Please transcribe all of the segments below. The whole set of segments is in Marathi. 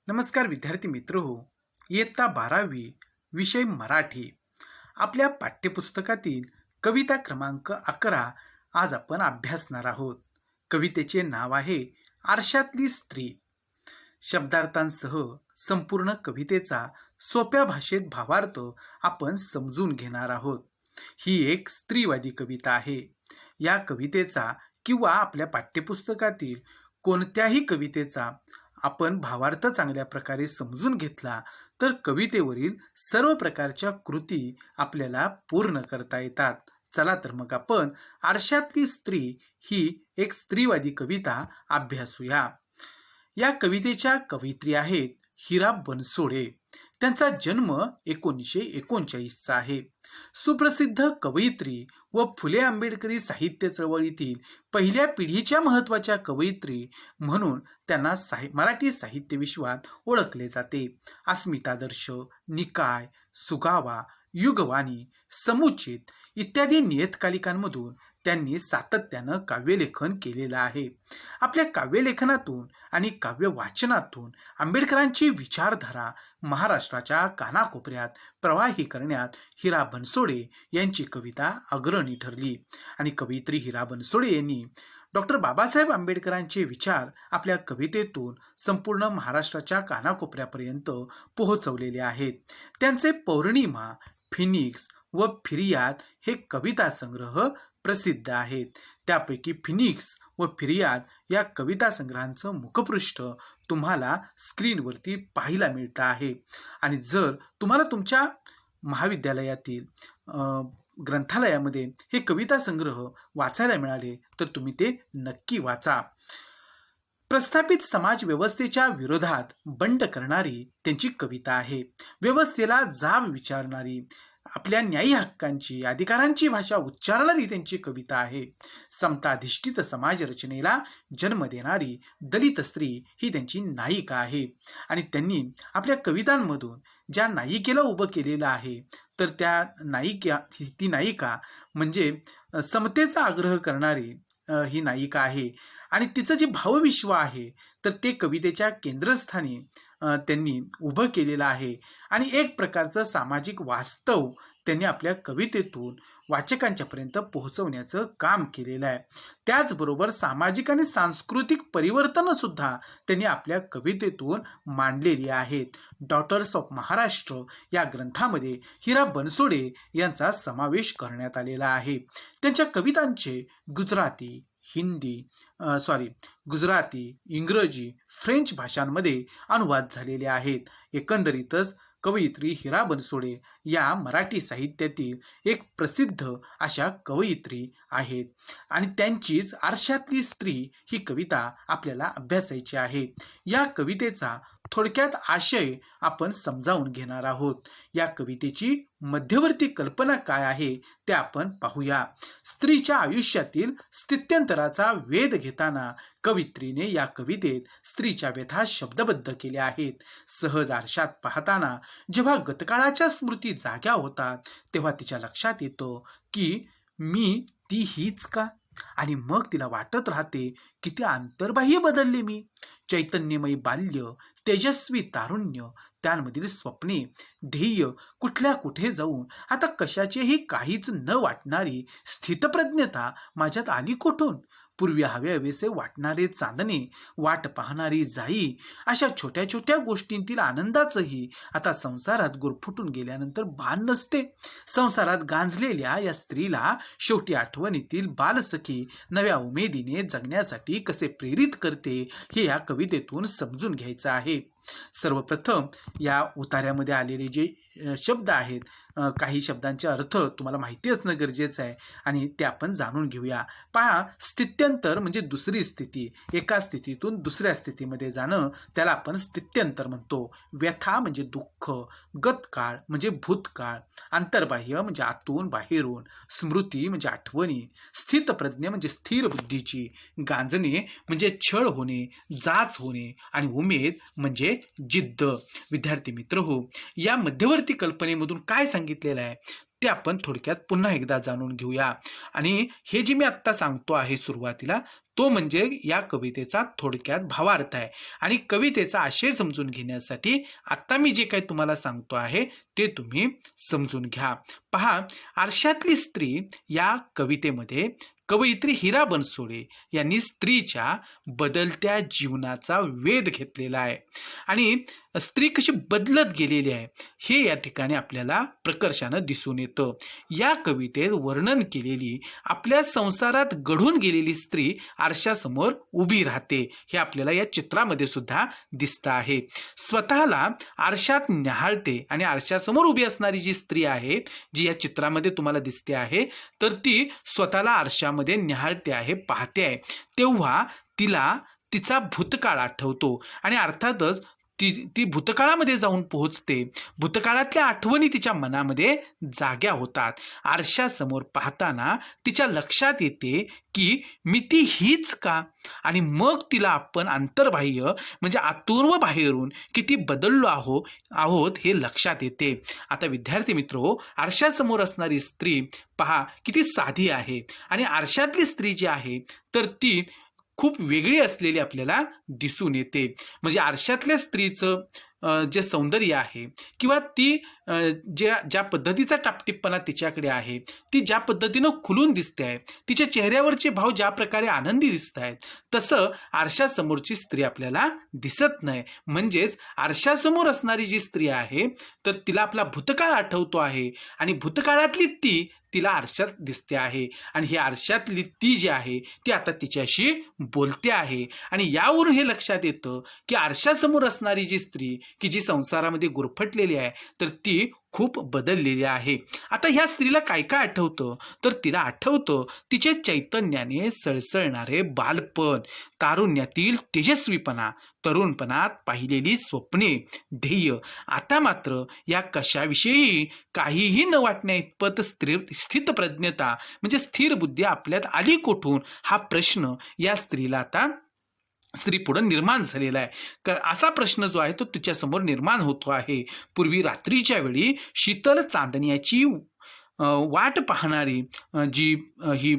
नमस्कार विद्यार्थी मित्र हो. इयत्ता 12वी विषय मराठी आपल्या पाठ्यपुस्तकातील कविता क्रमांक 11 आज आपण अभ्यासणार आहोत. कवितेचे नाव आहे आरशातली स्त्री. शब्दार्थांसह संपूर्ण कवितेचा सोप्या भाषेत भावार्थ आपण समजून घेणार आहोत. ही एक स्त्रीवादी कविता आहे. या कवितेचा किंवा आपल्या पाठ्यपुस्तकातील कोणत्याही कवितेचा आपण भावार्थ चांगल्या प्रकारे समजून घेतला तर कवितेवरील सर्व प्रकारच्या कृती आपल्याला पूर्ण करता येतात. चला तर मग आपण आरशातली स्त्री ही एक स्त्रीवादी कविता अभ्यासूया. या कवितेच्या कवयित्री आहेत हिरा बनसोडे. त्यांचा जन्म 1939चा आहे. सुप्रसिद्ध कवयित्री व फुले आंबेडकरी साहित्य चळवळीतील पहिल्या पिढीच्या महत्त्वाच्या कवयित्री म्हणून त्यांना मराठी साहित्य विश्वात ओळखले जाते. अस्मितादर्श, निकाय, सुगावा, युगवाणी, समुचित इत्यादी नियतकालिकांमधून त्यांनी सातत्यानं काव्यलेखन केलेलं आहे. आपल्या काव्यलेखनातून आणि काव्य वाचनातून आंबेडकरांची विचारधारा महाराष्ट्राच्या कानाकोपऱ्यात प्रवाही करण्यात हिरा बनसोडे यांची कविता अग्रणी ठरली. आणि कवयित्री हिरा बनसोडे यांनी डॉक्टर बाबासाहेब आंबेडकरांचे विचार आपल्या कवितेतून संपूर्ण महाराष्ट्राच्या कानाकोपऱ्यापर्यंत पोहोचवलेले आहेत. त्यांचे पौर्णिमा, फिनिक्स व फिर्याद हे कविता संग्रह प्रसिद्ध आहेत. त्यापैकी फिनिक्स व फिर्याद या कविता संग्रहांचं मुखपृष्ठ तुम्हाला स्क्रीनवरती पाहायला मिळतं आहे. आणि जर तुम्हाला तुमच्या महाविद्यालयातील ग्रंथालयामध्ये हे कविता संग्रह वाचायला मिळाले तर तुम्ही ते नक्की वाचा. प्रस्थापित समाज व्यवस्थेच्या विरोधात बंड करणारी त्यांची कविता आहे. व्यवस्थेला जाब विचारणारी, आपल्या न्यायी हक्कांची, अधिकारांची भाषा उच्चारणारी त्यांची कविता आहे. समताधिष्ठित समाज रचनेला जन्म देणारी दलित स्त्री ही त्यांची नायिका आहे. आणि त्यांनी आपल्या कवितांमधून ज्या नायिकेला उभं केलेलं आहे तर त्या ती नायिका म्हणजे समतेचा आग्रह करणारी ही नायिका आहे. आणि तिचं जे भावविश्व आहे तर ते कवितेच्या केंद्रस्थानी त्यांनी उभं केलेलं आहे. आणि एक प्रकारचं सामाजिक वास्तव त्यांनी आपल्या कवितेतून वाचकांच्यापर्यंत पोहोचवण्याचं काम केलेलं आहे. त्याचबरोबर सामाजिक आणि सांस्कृतिक परिवर्तनसुद्धा त्यांनी आपल्या कवितेतून मांडलेली आहेत. डॉटर्स ऑफ महाराष्ट्र या ग्रंथामध्ये हिरा बनसोडे यांचा समावेश करण्यात आलेला आहे. त्यांच्या कवितांचे गुजराती, इंग्रजी, फ्रेंच भाषांमध्ये अनुवाद झालेले आहेत. एकंदरीतच कवयित्री हिरा बनसोडे या मराठी साहित्यातील एक प्रसिद्ध अशा कवयित्री आहेत. आणि त्यांचीच आरशातली स्त्री ही कविता आपल्याला अभ्यासायची आहे. या कवितेचा थोडक्यात आशय आपण समजावून घेणार आहोत. या कवितेची मध्यवर्ती कल्पना काय आहे ते आपण पाहूया. स्त्रीच्या आयुष्यातील स्थित्यंतराचा वेध घेताना कवयित्रीने या कवितेत स्त्रीच्या व्यथा शब्दबद्ध केल्या आहेत. सहज आरशात पाहताना जेव्हा गतकाळाच्या स्मृती जाग्या होतात तेव्हा तिच्या लक्षात येतं की मी ती हीच का. आणि मग तिला वाटत राहते की ते अंतर्बाह्य बदलले मी. चैतन्यमयी बाल्य, तेजस्वी तारुण्य, त्यांमधील स्वप्ने, ध्येय कुठल्या कुठे जाऊन आता कशाचेही काहीच न वाटणारी स्थितप्रज्ञता माझ्यात आली कुठून. पूर्वी हवेसे वाटणारे चांदणे, वाट पाहणारी जाई, अशा छोट्या छोट्या गोष्टींतील आनंदाचंही आता संसारात गुरफुटून गेल्यानंतर भान नसते. संसारात गांजलेल्या या स्त्रीला शेवटी आठवणीतील बालसखी नव्या उमेदीने जगण्यासाठी कसे प्रेरित करते हे या कवितेतून समजून घ्यायचं आहे. सर्वप्रथम या उतार्यामध्ये आलेले जे शब्द आहेत, काही शब्दांचे अर्थ तुम्हाला माहिती असणं गरजेचं आहे आणि ते आपण जाणून घेऊया. पहा, स्थित्यंतर म्हणजे दुसरी स्थिती, एका स्थितीतून दुसऱ्या स्थितीमध्ये जाणं त्याला आपण स्थित्यंतर म्हणतो. व्यथा म्हणजे दुःख, गतकाळ म्हणजे भूतकाळ, अंतर्बाह्य म्हणजे आतून बाहेरून, स्मृती म्हणजे आठवणी, स्थितप्रज्ञ म्हणजे स्थिर बुद्धीची, गांजणे म्हणजे छळ होणे, जाच होणे आणि उमेद म्हणजे जिद्द. विद्यार्थी मित्र हो, या मध्यवर्ती कल्पनेमधून काय सांगितलेलं आहे ते आपण थोडक्यात पुन्हा एकदा जाणून घेऊया. आणि हे जे मी आत्ता सांगतो आहे सुरुवातीला तो म्हणजे या कवितेचा थोडक्यात भावार्थ आहे. आणि कवितेचा आशय समजून घेण्यासाठी आता मी जे काही तुम्हाला सांगतो आहे ते तुम्ही समजून घ्या. पहा, आरशातली स्त्री या कवितेमध्ये कवयित्री हिरा बनसोडे यांनी स्त्रीच्या बदलत्या जीवनाचा वेध घेतलेला आहे आणि स्त्री कशी बदलत गेलेली आहे हे या ठिकाणी आपल्याला प्रकर्षानं दिसून येतं. या कवितेत वर्णन केलेली आपल्या संसारात घडून गेलेली स्त्री आरशासमोर उभी राहते हे आपल्याला या चित्रामध्ये सुद्धा दिसतं आहे. स्वतःला आरशात न्याहाळते आणि आरशासमोर उभी असणारी जी स्त्री आहे जी या चित्रामध्ये तुम्हाला दिसते आहे तर ती स्वतःला आरशामध्ये न्याहाळते आहे, पाहते आहे. तेव्हा तिला तिचा भूतकाळ आठवतो आणि अर्थातच ती भूतकाळामध्ये जाऊन पोहोचते. भूतकाळातल्या आठवणी तिच्या मनामध्ये जाग्या होतात. आरशासमोर पाहताना तिच्या लक्षात येते की मी ती हीच का, आणि मग तिला आपण अंतर्बाह्य म्हणजे आतून व बाहेरून किती बदललो आहोत हे लक्षात येते. आता विद्यार्थी मित्रो, आरशासमोर असणारी स्त्री पहा किती साधी आहे आणि आरशातली स्त्री जी आहे तर ती खूप वेगळी असलेली आपल्याला दिसून येते. म्हणजे आरशातल्या स्त्रीचं जे सौंदर्य आहे किंवा ती ज्या पद्धतीचा टापटीपणा तिच्याकडे आहे, ती ज्या पद्धतीनं खुलून दिसते आहे, तिच्या चेहऱ्यावरचे भाव ज्या प्रकारे आनंदी दिसत आहेत, तसं आरशासमोरची स्त्री आपल्याला दिसत नाही. म्हणजेच आरशासमोर असणारी जी स्त्री आहे तर तिला आपला भूतकाळ आठवतो आहे आणि भूतकाळातली ती तिला आरशात दिसते आहे आणि ही आरशातली ती जी आहे ती आता तिच्याशी बोलते आहे. आणि यावरून हे लक्षात येतं की आरशासमोर असणारी जी स्त्री की जी संसारामध्ये गुरफटलेली आहे तर ती खूप बदललेली आहे. आता ह्या स्त्रीला काय काय आठवतं तर तिला आठवतं तिचे चैतन्याने सळसळणारे बालपण, तारुण्यातील तेजस्वीपणा, तरुणपणात पाहिलेली स्वप्ने, ध्येय. आता मात्र या कशाविषयी काहीही न वाटण्या इतपत स्थितप्रज्ञता म्हणजे स्थिर बुद्धी आपल्यात आली कोठून हा प्रश्न या स्त्रीला आता स्त्री पुढे निर्माण झालेला आहे. असा प्रश्न जो आहे तो तिच्यासमोर निर्माण होतो आहे. पूर्वी रात्रीच्या वेळी शीतल चांदण्याची वाट पाहणारी जी ही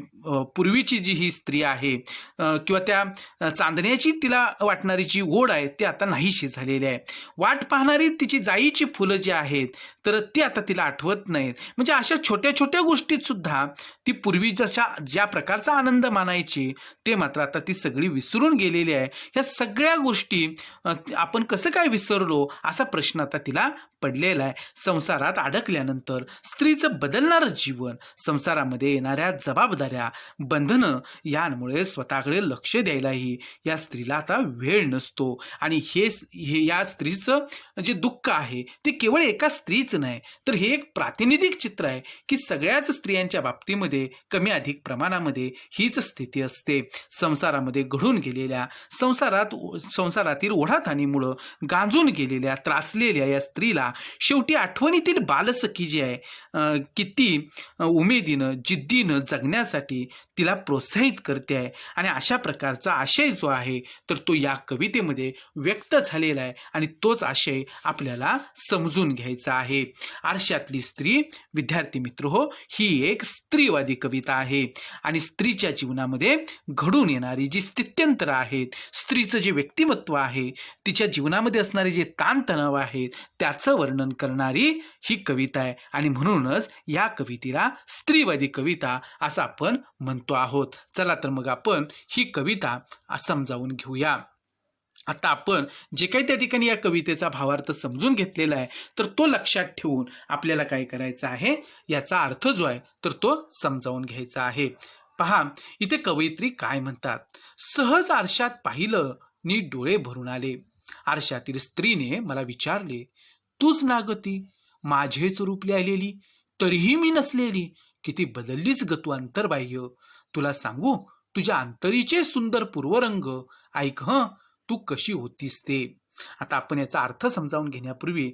पूर्वीची जी ही स्त्री आहे किंवा त्या चांदण्याची तिला वाटणारी जी ओढ आहे ती आता नाहीशी झालेली आहे. वाट पाहणारी तिची जाईची फुलं जी आहेत तर ती आता तिला आठवत नाहीत. म्हणजे अशा छोट्या छोट्या गोष्टीत सुद्धा ती पूर्वी ज्या प्रकारचा आनंद मानायची ते मात्र आता ती सगळी विसरून गेलेली आहे. ह्या सगळ्या गोष्टी आपण कसं काय विसरलो असा प्रश्न आता तिला पडलेला आहे. संसारात अडकल्यानंतर स्त्रीचं बदलणारं जीवन, संसारामध्ये येणाऱ्या जबाबदाऱ्या, बंधनं यांमुळे स्वतःकडे लक्ष द्यायलाही या स्त्रीला आता वेळ नसतो. आणि हे या स्त्रीचं जे दुःख आहे ते केवळ एका स्त्रीचं नाही तर हे एक प्रातिनिधिक चित्र आहे की सगळ्याच स्त्रियांच्या बाबतीमध्ये कमी अधिक प्रमाणामध्ये हीच स्थिती असते. संसारामध्ये घडून गेलेल्या संसारातील ओढाताणीमुळं गांजून गेलेल्या, त्रासलेल्या या स्त्रीला शेवटी आठवणीतील बालसखी जी आहे किती उमेदीनं, जिद्दीनं जगण्यासाठी तिला प्रोत्साहित करते आहे. आणि अशा प्रकारचा आशय जो आहे तर तो या कवितेमध्ये व्यक्त झालेला आहे आणि तोच आशय आपल्याला समजून घ्यायचा आहे. आरशातली स्त्री, विद्यार्थी मित्र हो, ही एक स्त्रीवादी कविता आहे आणि स्त्रीच्या जीवनामध्ये घडून येणारी जी स्थित्यंतरं आहेत, स्त्रीचं जे व्यक्तिमत्व आहे, तिच्या जीवनामध्ये असणारे जे ताणतणाव आहेत त्याचं वर्णन करणारी ही कविता आहे. आणि म्हणूनच या कवितेला स्त्रीवादी कविता असं आपण म्हणतो आहोत. चला तर मग आपण ही कविता समजावून घेऊया. आता आपण जे काही त्या ठिकाणी या कवितेचा भावार्थ समजून घेतलेला आहे तर तो लक्षात ठेवून आपल्याला काय करायचं आहे, याचा अर्थ जो आहे तर तो समजावून घ्यायचा आहे. पहा, इथे कवयित्री काय म्हणतात. सहज आरशात पाहिलं नी डोळे भरून आले. आरशातील स्त्रीने मला विचारले, तूच ना ग ती माझेच रूप लिहिलेली, तरीही मी नसलेली, किती बदललीच ग तू अंतर्बाह्य. तुला सांगू तुझ्या अंतरीचे सुंदर पूर्वरंग, ऐक तू कशी होतीस ते. आता आपण याचा अर्थ समजावून घेण्यापूर्वी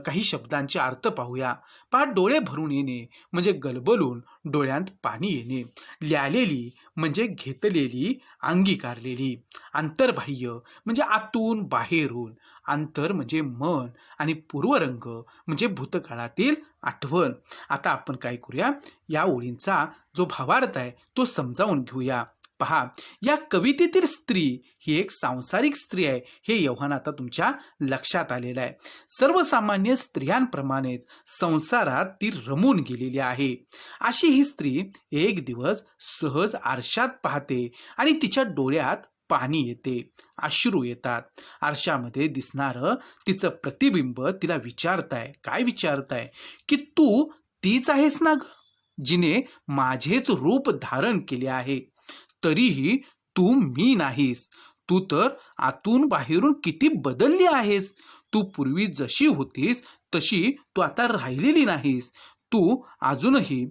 काही शब्दांचे अर्थ पाहूया. पहा, डोळे भरून येणे म्हणजे गलबलून डोळ्यांत पाणी येणे. ल्यालेली म्हणजे घेतलेली, अंगीकारलेली. अंतर्बाह्य म्हणजे आतून बाहेरून. अंतर म्हणजे मन आणि पूर्वरंग म्हणजे भूतकाळातील आठवण. आता आपण काय करूया, या ओळींचा जो भावार्थ आहे तो समजावून घेऊया. पहा, या कवितेतील स्त्री ही एक सांसारिक स्त्री आहे हे एव्हाना आता तुमच्या लक्षात आलेलं आहे. सर्वसामान्य स्त्रियांप्रमाणेच संसारात ती रमून गेलेली आहे. अशी ही स्त्री एक दिवस सहज आरशात पाहते आणि तिच्या डोळ्यात पाणी येते, अश्रू येतात. आरशामध्ये दिसणारं तिचं प्रतिबिंब तिला काय विचारताय की तू तीच आहेस ना ग, जिने माझेच रूप धारण केले आहे. तरीही तू मी नाहीस. तू तर आतून बाहेरून किती बदलली आहेस. तू पूर्वी जशी होतीस तशी तू आता राहिलेली नाहीस. तू अजूनही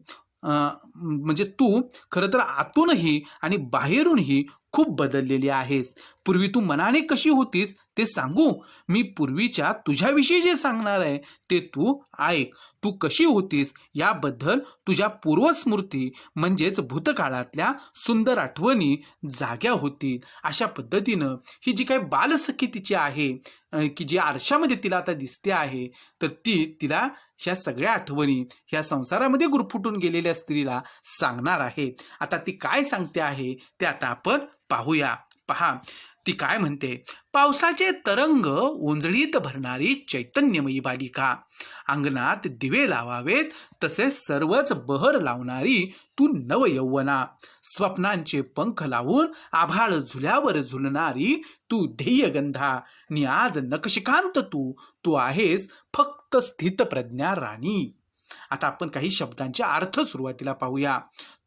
म्हणजे तू खरं तर आतूनही आणि बाहेरूनही खूप बदललेली आहेस. पूर्वी तू मनाने कशी होतीस ते सांगू? मी पूर्वीच्या तुझ्याविषयी जे सांगणार आहे ते तू ऐक. तू कशी होतीस याबद्दल तुझ्या पूर्वस्मृती म्हणजेच भूतकाळातल्या सुंदर आठवणी जाग्या होतील. अशा पद्धतीनं ही जी काही बालसखी तिची आहे, की जी आरशामध्ये तिला आता दिसते आहे, तर ती तिला ह्या सगळ्या आठवणी ह्या संसारामध्ये गुरफुटून गेलेल्या स्त्रीला सांगणार आहे. आता ती काय सांगते आहे ते आता आपण पाहूया. पहा, ती काय म्हणते. पावसाचे तरंग ओंजळीत भरणारी चैतन्यमयी बालिका, अंगणात दिवे लावावेत तसे सर्वच बहर लावणारी तू नवयौवना, स्वप्नांचे पंख लावून आभाळ झुल्यावर झुलणारी तू ध्येयगंधा, नि आज नक्षकांत तू आहेस फक्त स्थितप्रज्ञा राणी. आता आपण काही शब्दांचे अर्थ सुरुवातीला पाहूया.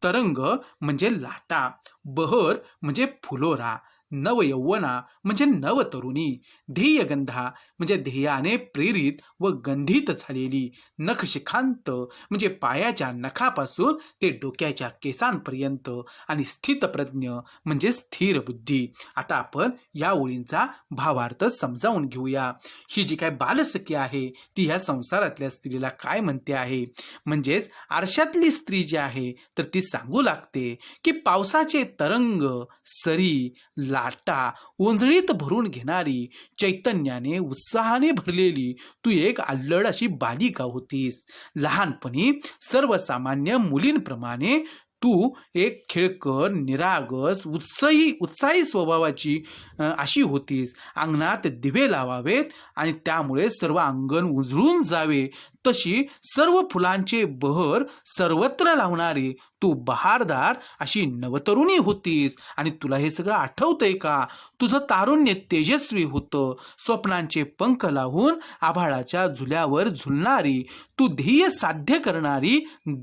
तरंग म्हणजे लाटा, बहर म्हणजे फुलोरा, नवयौवना म्हणजे नवतरुणी, ध्येयगंधा म्हणजे ध्येयाने प्रेरित व गंधित झालेली, नखशिखांत म्हणजे पायाच्या नखापासून ते डोक्याच्या केसांपर्यंत, आणि स्थितप्रज्ञ म्हणजे स्थिर बुद्धी. आता आपण या ओळींचा भावार्थ समजावून घेऊया. ही जी काय बालसखी आहे ती ह्या संसारातल्या स्त्रीला काय म्हणते आहे, म्हणजेच आरशातली स्त्री जी आहे तर ती सांगू लागते की पावसाचे तरंग, सरी, लाटा ओंजळीत भरून घेणारी, चैतन्याने उत्साहाने भरलेली तू एक अल्लड अशी बालिका होतीस. लहानपणी सर्वसामान्य मुलींप्रमाणे तू एक खेळकर, निरागस, उत्साही स्वभावाची अशी होतीस. अंगणात दिवे लावावेत आणि त्यामुळे सर्व अंगण उजळून जावे तशी सर्व फुलांचे बहर सर्वत्र लावणारी तू बहारदार अशी नवतरुणी होतीस. आणि तुला हे सगळं आठवतंय का? तुझं तारुण्य तेजस्वी होतं. स्वप्नांचे पंख लावून आभाळाच्या झुल्यावर झुलणारी तू ध्येय साध्य करणारी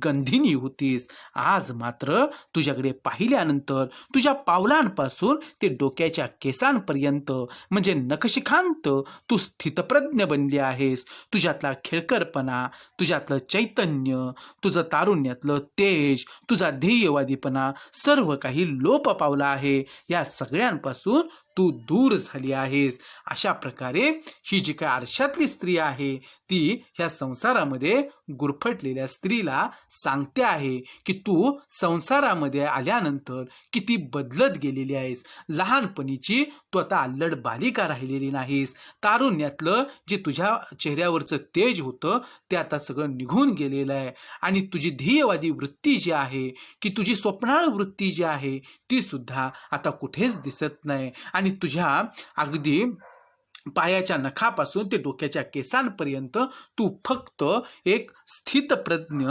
गंधिनी होतीस. आज मात्र तुझ्याकडे पाहिल्यानंतर तुझ्या पावलांपासून ते डोक्याच्या केसांपर्यंत म्हणजे नखशिखांत तू स्थितप्रज्ञ बनली आहेस. तुझ्यातला खेळकरपणा, तुझ्यातलं चैतन्य, तुझं तारुण्यातलं तेज, तुझा ध्येयवादीपणा सर्व काही लोप पावला आहे. या सगळ्यांपासून तू दूर झाली आहेस. अशा प्रकारे ही जी काय आरशातली स्त्री आहे ती ह्या संसारामध्ये गुरफटलेल्या स्त्रीला सांगते आहे की तू संसारामध्ये आल्यानंतर किती बदलत गेलेली आहेस. लहानपणीची तू आता अल्लड बालिका राहिलेली नाहीस. तारुण्यातलं जे तुझ्या चेहऱ्यावरचं तेज होतं ते आता सगळं निघून गेलेलं आहे. आणि तुझी ध्येयवादी वृत्ती जी आहे, की तुझी स्वप्नाळ वृत्ती जी आहे ती सुद्धा आता कुठेच दिसत नाही. आणि तुझ्या अगदी पायाच्या नखापासून ते डोक्याच्या केसांपर्यंत तू फक्त एक स्थितप्रज्ञ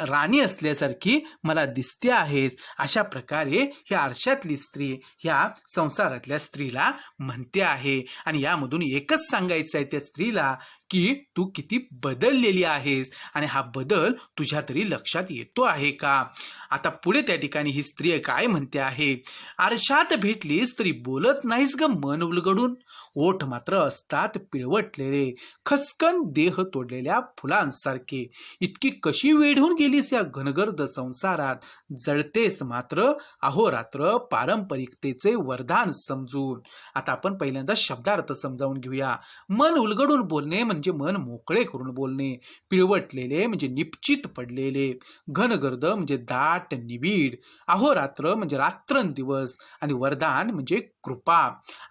राणी असल्यासारखी मला दिसते आहेस. अशा प्रकारे ह्या आरशातली स्त्री ह्या संसारातल्या स्त्रीला म्हणते आहे. आणि यामधून एकच सांगायचं आहे त्या स्त्रीला की तू किती बदललेली आहेस आणि हा बदल तुझ्या तरी लक्षात येतो आहे का? आता पुढे त्या ठिकाणी ही स्त्री काय म्हणते आहे. आरशात भेटलीस तरी बोलत नाहीस ग मन उलगडून, ओठ मात्र असतात पिळवटलेले, खसकन देह तोडलेल्या फुलांसारखे. इतकी कशी वेढून गेलीस या घनगर्द संसारात, जळतेस मात्र अहोरात्र पारंपरिकतेचे वरदान समजून. आता आपण पहिल्यांदा शब्दार्थ समजावून घेऊया. मन उलगडून बोलणे म्हणजे मन मोकळे करून बोलणे, पिळवटलेले म्हणजे निपचित पडलेले, घनगर्द म्हणजे दाट निबिड, अहोरात्र म्हणजे रात्रंदिवस, आणि वरदान म्हणजे कृपा.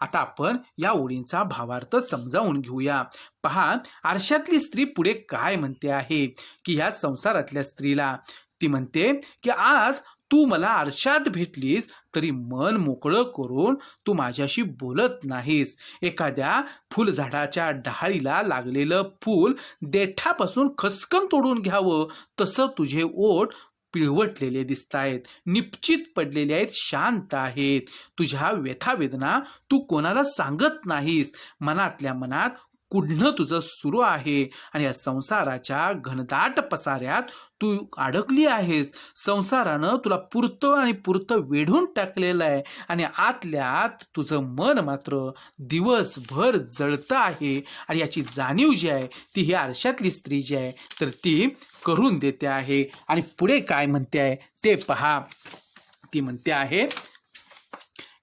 आता आपण या ओळींचा भावार्थ समजावून घेऊया. पहा, आरशातली स्त्री पुढे काय म्हणते आहे की ह्या संसारातल्या स्त्रीला ती म्हणते की आज तू मला आरशात भेटलीस तरी मन मोकळं करून तू माझ्याशी बोलत नाहीस. एखाद्या फुलझाडाच्या डहाळीला लागलेलं फूल देठापासून खसकन तोडून घ्यावं तसं तुझे ओठ पिळवटलेले दिसतायत, निपचित पडलेले आहेत, शांत आहेत. तुझ्या व्यथावेदना तू कोणाला सांगत नाहीस. मनातल्या मनात कुढणं तुझं सुरू आहे आणि या संसाराच्या घनदाट पसाऱ्यात तू अडकली आहेस. संसारानं तुला पुरतं आणि पुरतं वेढून टाकलेलं आहे आणि आतल्या आत तुझं मन मात्र दिवसभर जळतं आहे. आणि याची जाणीव जी आहे ती ही आरशातली स्त्री जी आहे तर ती करून देते आहे. आणि पुढे काय म्हणते आहे ते पहा. ती म्हणते आहे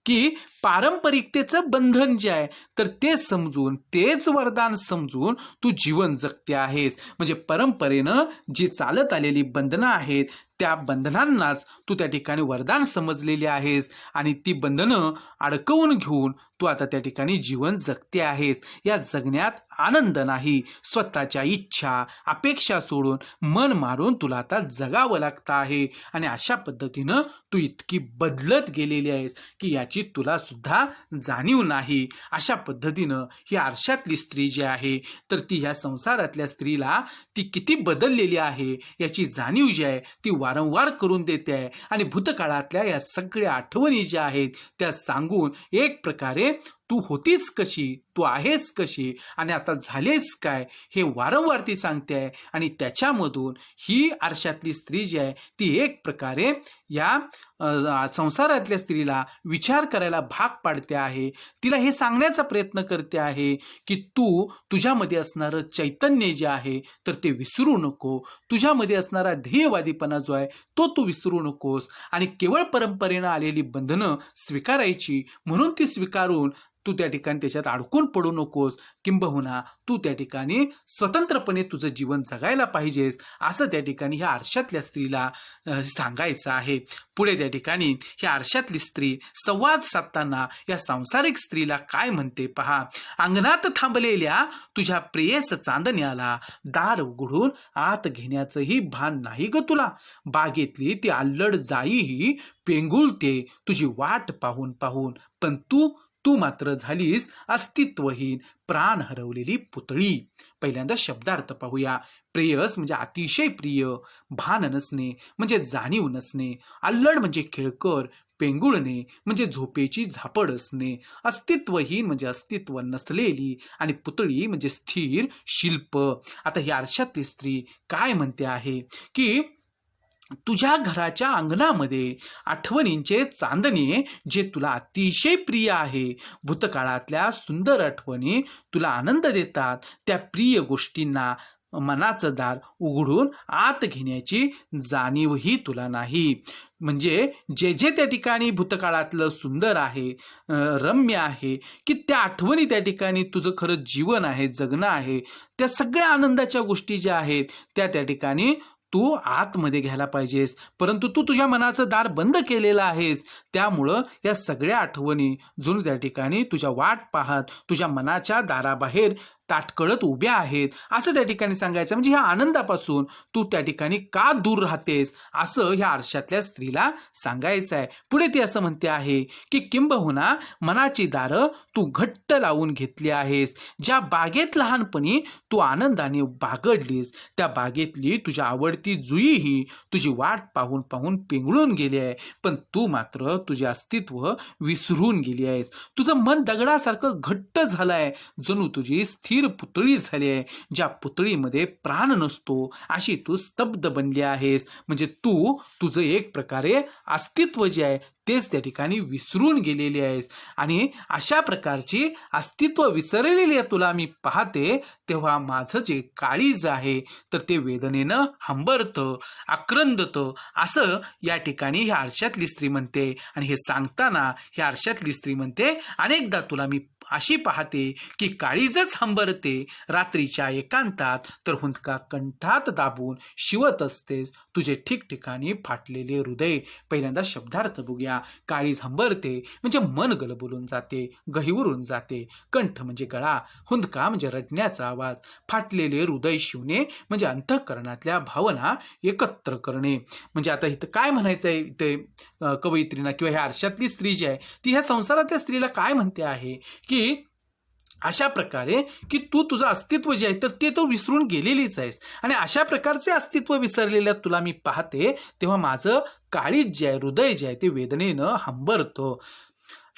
की पारंपरिकतेचं बंधन जे आहे तर ते समजून, तेच वरदान समजून तू जीवन जगते आहेस. म्हणजे परंपरेनं जी चालत आलेली बंधनं आहेत त्या बंधनांनाच तू त्या ठिकाणी वरदान समजलेली आहेस आणि ती बंधनं अडकवून घेऊन तू आता त्या ठिकाणी जीवन जगते आहेस. या जगण्यात आनंद नाही. स्वतःच्या इच्छा अपेक्षा सोडून मन मारून तुला आता जगावं लागतं आहे. आणि अशा पद्धतीनं तू इतकी बदलत गेलेली आहेस की याची तुला सुद्धा जाणीव नाही. अशा पद्धतीनं ही आरशातली स्त्री जी आहे तर ती ह्या संसारातल्या स्त्रीला ती किती बदललेली आहे याची जाणीव जी आहे ती वारंवार करून देते आहे. आणि भूतकाळातल्या या सगळ्या आठवणी ज्या आहेत त्या सांगून एक प्रकारे तू होतीस कशी, तू आहेस कशी आणि आता झालेस काय हे वारंवार ती सांगते आहे. आणि त्याच्यामधून ही आरशातली स्त्री जी आहे ती एक प्रकारे या संसारातल्या स्त्रीला विचार करायला भाग पाडते आहे. तिला हे सांगण्याचा प्रयत्न करते आहे की तू तुझ्यामध्ये असणारं चैतन्य जे आहे तर ते विसरू नको. तुझ्यामध्ये असणारा ध्येयवादीपणा जो आहे तो तू विसरू नकोस. आणि केवळ परंपरेनं आलेली बंधनं स्वीकारायची म्हणून ती स्वीकारून तू त्या ठिकाणी त्याच्यात अडकून पडू नकोस. किंबहुना तू त्या ठिकाणी स्वतंत्रपणे तुझं जीवन जगायला पाहिजेस असं त्या ठिकाणी ह्या आरशातल्या स्त्रीला सांगायचं आहे. पुढे त्या ठिकाणी ह्या आरशातली स्त्री संवाद साधताना या सांसारिक स्त्रीला काय म्हणते पहा. अंगणात थांबलेल्या तुझ्या प्रेयस चांदण्याला दार उघडून आत घेण्याचंही भान नाही ग तुला. बागेतली ती अल्लड जाईही पेंगुळते तुझी वाट पाहून पाहून. पण तू मात्र झालीस अस्तित्वहीन, प्राण हरवलेली पुतळी. पहिल्यांदा शब्दार्थ पाहूया. प्रेयस म्हणजे अतिशय प्रिय, भान नसणे म्हणजे जाणीव नसणे, अल्लड म्हणजे खेळकर, पेंगुळणे म्हणजे झोपेची झापड असणे, अस्तित्वहीन म्हणजे अस्तित्व नसलेली आणि पुतळी म्हणजे स्थिर शिल्प. आता ही आरशातली स्त्री काय म्हणते आहे की तुझ्या घराच्या अंगणामध्ये आठवणींचे चांदणे जे तुला अतिशय प्रिय आहे, भूतकाळातल्या सुंदर आठवणी तुला आनंद देतात, त्या प्रिय गोष्टींना मनाचं दार उघडून आत घेण्याची जाणीवही तुला नाही. म्हणजे जे जे त्या ठिकाणी भूतकाळातलं सुंदर आहे, रम्य आहे की त्या आठवणी त्या ठिकाणी तुझं खरं जीवन आहे, जगणं आहे, त्या सगळ्या आनंदाच्या गोष्टी ज्या आहेत त्या ठिकाणी तू आतमध्ये घ्यायला पाहिजेस. परंतु तू तुझ्या मनाचं दार बंद केलेलं आहेस. त्यामुळं या सगळ्या आठवणी जणू त्या ठिकाणी तुझ्या वाट पाहत तुझ्या मनाच्या दाराबाहेर ताटकळत उभ्या आहेत असं त्या ठिकाणी सांगायचं. म्हणजे ह्या आनंदापासून तू त्या ठिकाणी का दूर राहतेस असं ह्या आरशातल्या स्त्रीला सांगायचं आहे. पुढे ती असं म्हणते आहे की किंबहुना मनाची दारं तू घट्ट लावून घेतली आहेस. ज्या बागेत लहानपणी तू आनंदाने बागडलीस त्या बागेतली तुझ्या आवडती जुईही तुझी वाट पाहून पाहून पेंगळून गेली आहे. पण तू मात्र तुझे अस्तित्व विसरून गेली आहेस. तुझं मन दगडासारखं घट्ट झालं आहे, जणू तुझी स्थिर पुतळी झाली आहे. ज्या पुतळीमध्ये प्राण नसतो अशी तू स्तब्ध बनली आहेस. म्हणजे तू तुझं एक प्रकारे अस्तित्व जे आहे तेच त्या ठिकाणी विसरून गेलेली आहेस. आणि अशा प्रकारची अस्तित्व विसरलेली तुला मी पाहते तेव्हा माझं जे काळीज आहे तर ते वेदनेनं हंबरतं, आक्रंदतं असं या ठिकाणी ह्या आरशातली स्त्री म्हणते. आणि हे सांगताना ह्या आरशातली स्त्री म्हणते अनेकदा तुला मी अशी पाहते की काळीजच हंबरते रात्रीच्या एकांतात, तर हुंदका कंठात दाबून शिवत असतेस तुझे ठिकठिकाणी फाटलेले हृदय. पहिल्यांदा शब्दार्थ बघूया. काळीज हंबरते म्हणजे मन गलबलून जाते, गहिवरून जाते. कंठ म्हणजे गळा, हुंदका म्हणजे रडण्याचा आवाज, फाटलेले हृदय शिवणे म्हणजे अंतःकरणातल्या भावना एकत्र करणे. म्हणजे आता इथं काय म्हणायचं आहे, इथे कवयित्रीना किंवा ह्या आरशातली स्त्री जी आहे ती ह्या संसारातल्या स्त्रीला काय म्हणते आहे की अशा प्रकारे की तू तुझं अस्तित्व जे आहे तर ते तो विसरून गेलेलीच आहेस, आणि अशा प्रकारचे अस्तित्व विसरलेल्या तुला मी पाहते तेव्हा माझं काळीज जे आहे, हृदय जे आहे ते वेदनेनं हंबरतं.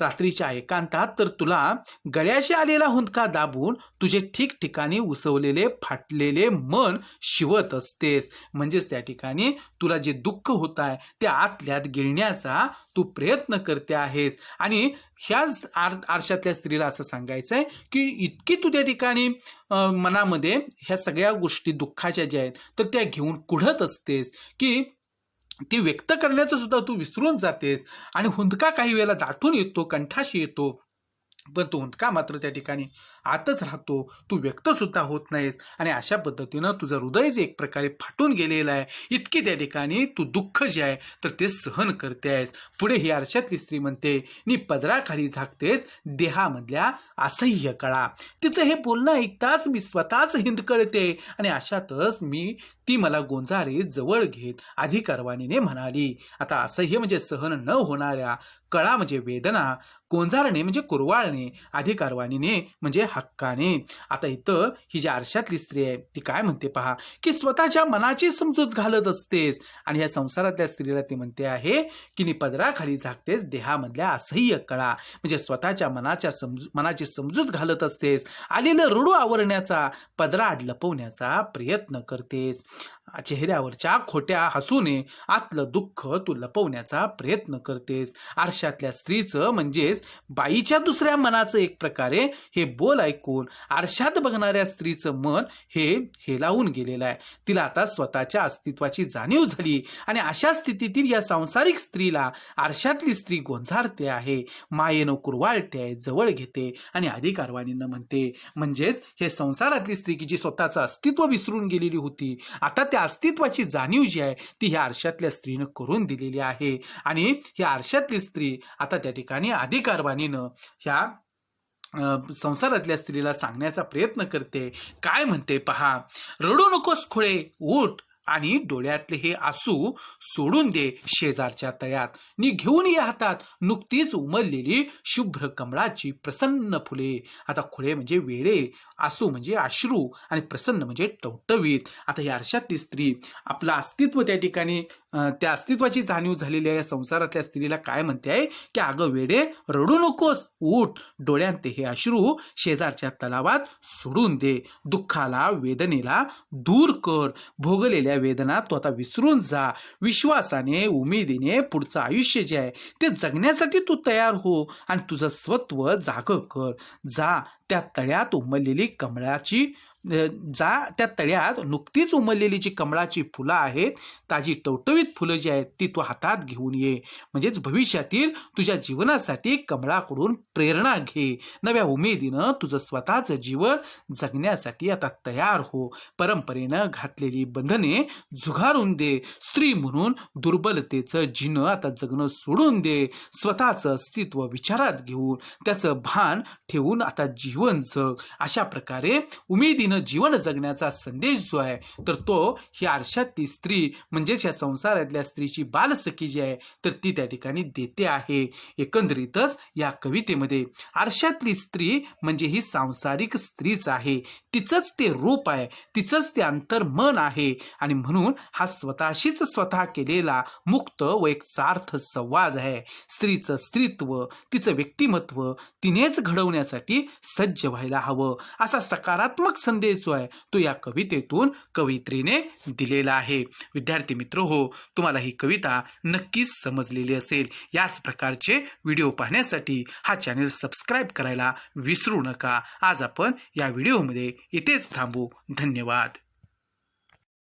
रात्रीच्या एकांतात तर तुला गळ्याशी आलेला हुंदका दाबून तुझे ठिकठिकाणी उसवलेले फाटलेले मन शिवत असतेस. म्हणजेच त्या ठिकाणी तुला जे दुःख होत आहे ते आतल्यात गिळण्याचा तू प्रयत्न करते आहेस. आणि ह्याच आरशातल्या स्त्रीला असं सांगायचं आहे की इतकी तू त्या ठिकाणी मनामध्ये ह्या सगळ्या गोष्टी दुःखाच्या ज्या आहेत तर त्या घेऊन कुढत असतेस की ती व्यक्त करण्याचं सुद्धा तू विसरून जातेस. आणि हुंदका काही वेळेला दाटून येतो, कंठाशी येतो, पण तो हुंदका मात्र त्या ठिकाणी आतच राहतो, तू व्यक्त सुद्धा होत नाहीस. आणि अशा पद्धतीनं तुझं हृदय जे एक प्रकारे फाटून गेलेलं आहे, इतकी त्या ठिकाणी तू दुःख जे आहे तर ते सहन करते आहेस. पुढे ही आरशातली स्त्री म्हणते, नी पदराखाली झाकतेस देहामधल्या असह्य कळा. तिचं हे बोलणं ऐकताच मी स्वतःच हिंदकळते, आणि अशातच ती मला गोंजारे जवळ घेत अधिकारवाणीने म्हणाली. आता असह्य म्हणजे सहन न होणाऱ्या, कळा म्हणजे वेदना, गोंजारणे म्हणजे कुरवाळणे, अधिकारवाणीने म्हणजे हक्काने. आता इथं ही जी आरशातली स्त्री आहे ती काय म्हणते पहा, की स्वतःच्या मनाची समजूत घालत असतेस. आणि ह्या संसारातल्या स्त्रीला ती म्हणते आहे की नी पदराखाली झाकतेस देहामधल्या असह्य कळा. म्हणजे स्वतःच्या मनाची समजूत घालत असतेस, आलेलं रडू आवरण्याचा, पदराआड लपवण्याचा प्रयत्न करतेस. चेहऱ्यावरच्या खोट्या हसूने आतलं दुःख तू लपवण्याचा प्रयत्न करतेस. आरशातल्या स्त्रीचं म्हणजेच बाईच्या दुसऱ्या मनाचं एक प्रकारे हे बोल ऐकून आरशात बघणाऱ्या स्त्रीचं मन हे हेलावून गेलेलं आहे. तिला आता स्वतःच्या अस्तित्वाची जाणीव झाली, आणि अशा स्थितीतील या सांसारिक स्त्रीला आरशातली स्त्री गोंजारते आहे, मायेनं कुरवाळते आहे, जवळ घेते आणि अधिकारवाणीनं म्हणते. म्हणजेच हे संसारातली स्त्री की जी स्वतःचं अस्तित्व विसरून गेलेली होती, आता त्या अस्तित्वाची जाणीव जी आहे ती ह्या आरशातल्या स्त्रीनं करून दिलेली आहे. आणि ही आरशातली स्त्री आता त्या ठिकाणी अधिकारवाणीनं ह्या संसारातल्या स्त्रीला सांगण्याचा प्रयत्न करते. काय म्हणते पहा, रडू नकोस खुळे, उठ आणि डोळ्यातले हे आसू सोडून दे शेजारच्या तळ्यात, नी घेऊन ये हातात नुकतीच उमललेली शुभ्र कमळाची प्रसन्न फुले. आता खुळे म्हणजे वेडे, आसू म्हणजे अश्रू, आणि प्रसन्न म्हणजे टवटवीत. आता ही आरशातली स्त्री आपलं अस्तित्व त्या ठिकाणी त्या अस्तित्वाची जाणीव झालेल्या या संसारातल्या स्त्रीला काय म्हणते आहे की अगं वेडे, रडू नकोस, उठ, डोळ्यात हे अश्रू शेजारच्या तलावात सोडून दे, दुःखाला वेदनेला दूर कर, भोगलेल्या वेदना तू आता विसरून जा, विश्वासाने उमेदीने पुढचं आयुष्य जे आहे ते जगण्यासाठी तू तयार हो, आणि तुझं स्वत्व जागं कर. जा त्या तळ्यात उमललेली कमळाची त्या तळ्यात नुकतीच उमललेली जी कमळाची फुलं आहेत, ताजी टवटवीत फुलं जी आहेत ती तू हातात घेऊन ये. म्हणजेच भविष्यातील तुझ्या जीवनासाठी कमळाकडून प्रेरणा घे, नव्या उमेदीनं तुझं स्वतःचं जीवन जगण्यासाठी आता तयार हो. परंपरेनं घातलेली बंधने झुगारून दे, स्त्री म्हणून दुर्बलतेचं जिनं आता जगणं सोडून दे, स्वतःचं अस्तित्व विचारात घेऊन त्याचं भान ठेवून आता जीवन जग. अशा प्रकारे उमेदीनं जीवन जगण्याचा संदेश जो आहे तर तो ही आरशातली स्त्री म्हणजेच या संसारातल्या स्त्रीची बालसखी जी आहे तर ती त्या ठिकाणी देते आहे. एकंदरीतच या कवितेमध्ये आरशातली स्त्री म्हणजे ही सांसारिक स्त्रीच आहे, तिचंच ते रूप आहे, तिचंच ते अंतर्मन आहे, आणि म्हणून हा स्वतःशीच स्वतः केलेला मुक्त व एक सार्थ संवाद आहे. स्त्रीचं स्त्रीत्व, तिचं व्यक्तिमत्व तिनेच घडवण्यासाठी सज्ज व्हायला हवं, असा सकारात्मक संदेश जो आहे तो या कवितेतून कवयित्रीने दिलेला आहे. विद्यार्थी मित्र हो, तुम्हाला ही कविता नक्कीच समजलेली असेल. याच प्रकारचे व्हिडिओ पाहण्यासाठी हा चॅनल सबस्क्राईब करायला विसरू नका. आज आपण या व्हिडिओमध्ये इथेच थांबू. धन्यवाद.